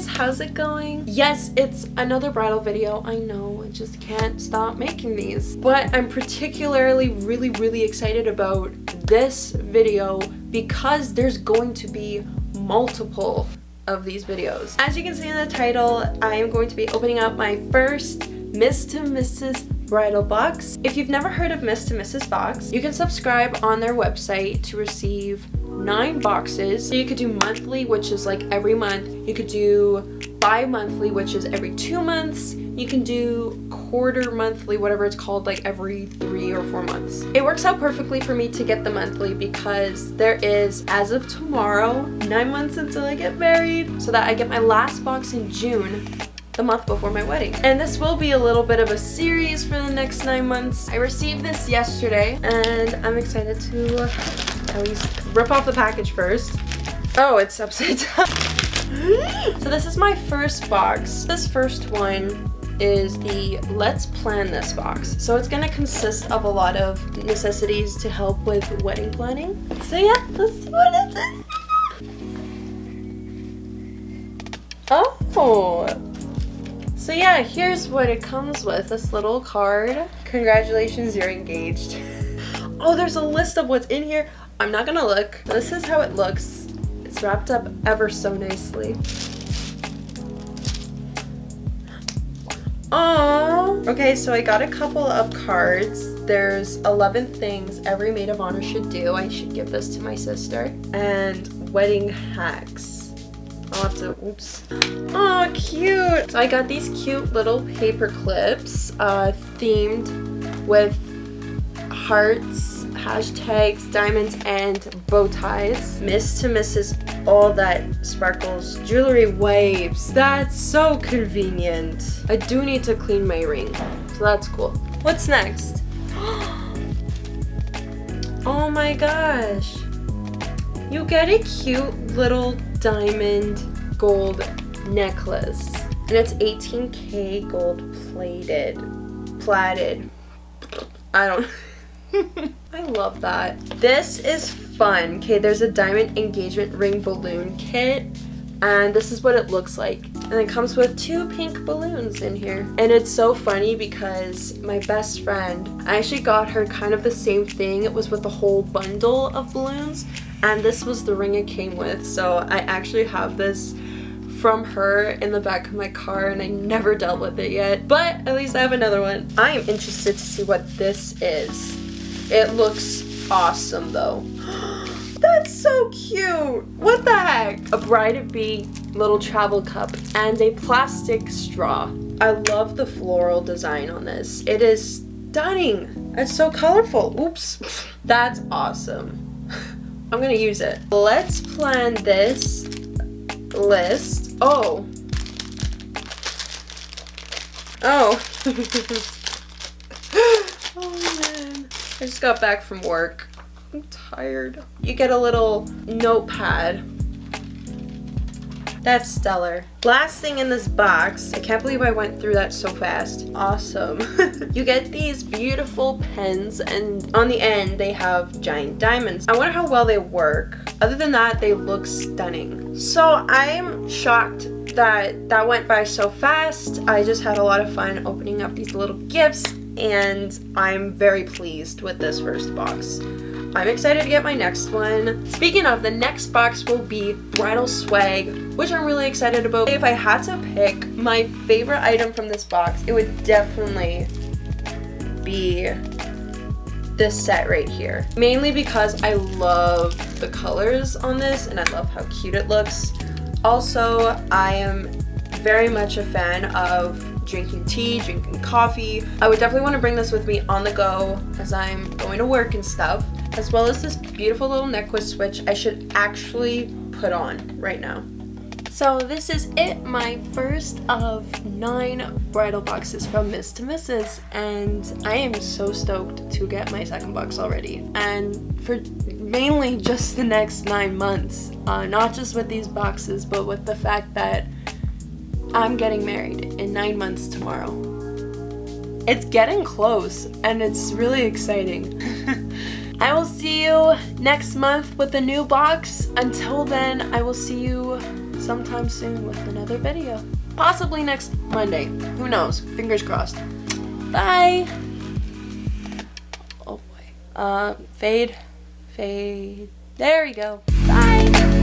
guys, how's it going? Yes, it's another bridal video. I know, I just can't stop making these. But I'm particularly really excited about this video because there's going to be multiple of these videos. As you can see in the title, I am going to be opening up my first Miss to Mrs. bridal box. If you've never heard of Miss to Mrs. box, you can subscribe on their website to receive 9 boxes. So you could do monthly, which is like every month. You could do bi-monthly, which is every 2 months. You can do quarter monthly, whatever it's called, like every 3 or 4 months. It works out perfectly for me to get the monthly because there is, as of tomorrow, 9 months until I get married, so that I get my last box in June, the month before my wedding. And this will be a little bit of a series for the next 9 months. I received this yesterday and I'm excited to at least rip off the package first. Oh, it's upside down. So this is my first box. This first one is the Let's Plan This box. So it's gonna consist of a lot of necessities to help with wedding planning. So yeah, let's see what it is. Oh! So yeah, here's what it comes with, this little card. Congratulations, you're engaged. Oh, there's a list of what's in here. I'm not gonna look. This is how it looks. It's wrapped up ever so nicely. Aww. Okay, so I got a couple of cards. There's 11 things every maid of honor should do. I should give this to my sister. And wedding hacks. I'll have to, oops. Oh, cute. So I got these cute little paper clips themed with hearts, hashtags, diamonds, and bow ties. Miss to Mrs. All That Sparkles Jewelry Wipes. That's so convenient. I do need to clean my ring, so that's cool. What's next? Oh my gosh. You get a cute little diamond gold necklace. And it's 18K gold platted. I don't I love that. This is fun. Okay, there's a diamond engagement ring balloon kit, and this is what it looks like. And it comes with 2 pink balloons in here. And it's so funny because my best friend, I actually got her kind of the same thing. It was with a whole bundle of balloons, and this was the ring it came with. So I actually have this from her in the back of my car, and I never dealt with it yet, but at least I have another one. I am interested to see what this is. It looks awesome though. That's so cute. What the heck? A bride-to-be little travel cup and a plastic straw. I love the floral design on this. It is stunning. It's so colorful. Oops. That's awesome. I'm gonna use it. Let's plan this list. Oh. Oh. Oh man. I just got back from work. I'm tired. You get a little notepad. That's stellar. Last thing in this box, I can't believe I went through that so fast. Awesome. You get these beautiful pens, and on the end they have giant diamonds. I wonder how well they work. Other than that, they look stunning. So I'm shocked that that went by so fast. I just had a lot of fun opening up these little gifts, and I'm very pleased with this first box. I'm excited to get my next one. Speaking of, the next box will be bridal swag, which I'm really excited about. If I had to pick my favorite item from this box, it would definitely be this set right here. Mainly because I love the colors on this and I love how cute it looks. Also, I am very much a fan of drinking tea, drinking coffee. I would definitely want to bring this with me on the go as I'm going to work and stuff, as well as this beautiful little necklace, which I should actually put on right now. So this is it, my first of 9 bridal boxes from Miss to Mrs. And I am so stoked to get my second box already. And for mainly just the next 9 months, not just with these boxes, but with the fact that I'm getting married in 9 months tomorrow. It's getting close and it's really exciting. I will see you next month with a new box. Until then, I will see you sometime soon with another video. Possibly next Monday. Who knows? Fingers crossed. Bye. Oh boy. Fade. There we go. Bye.